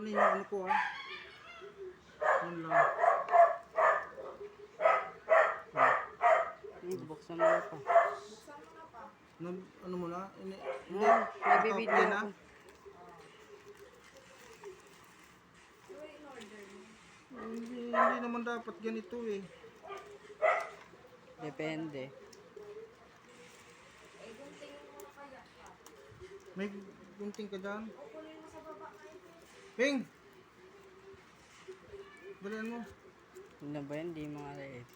ano yung ano ko ha. Yan lang. Buksan mo na pa. Ano mo na? Hindi. Nagbibideo na. ako. Hindi naman dapat ganito eh. Depende. May gunting ka dyan? Ping! Dalian mo. Ano ba yan? Di mga liit.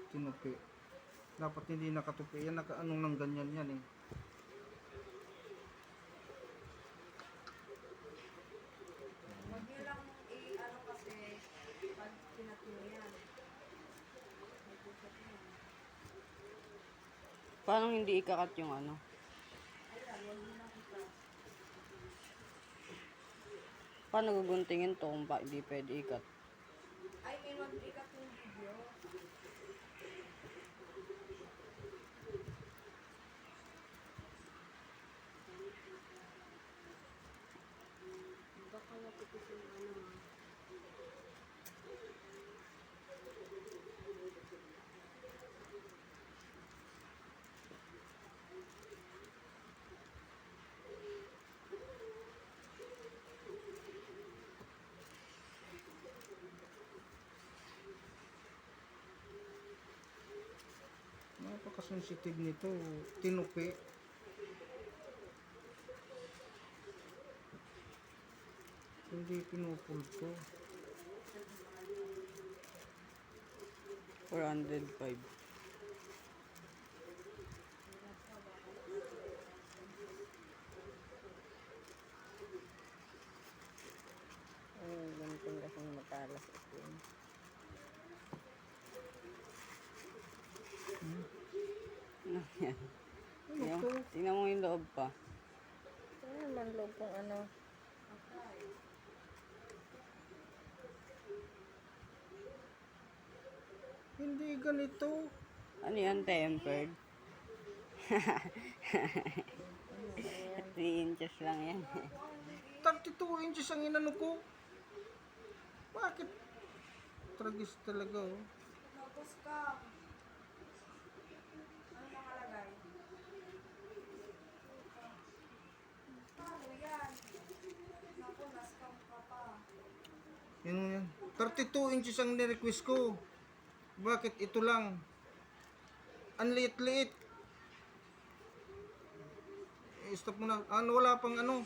Tinupi. Dapat hindi nakatupi. Yan nakaanong ng ganyan yan eh. Huwag niyo lang i-ano kasi pag pinatino yan. Paano hindi ikakat yung ano? Ayan, huwag niyo lang ikat. Paano guguntingin to kung hindi pwede ikat? I mean, wag ikat yung video. Baka matipis yung ano. Napaka-sensitive nito. Tinupi. Hindi pinupulto. 405. Gunting kasing matalas ito yun. Ano yan? Tingnan mo yung loob pa. Ano naman loob kung ano? Hindi ganito. Ano yan? Tempered? 3 inches lang yan. 32 inches ang inano ko. Bakit? Tragis talaga oh. Tapos ka. Ano nakalagay? Paano yan? Naku, nascam ka pa. Yan. 32 inches ang nirequest ko. Bakit ito lang? Ang liit-liit. Stop mo na. Ano, wala pang ano.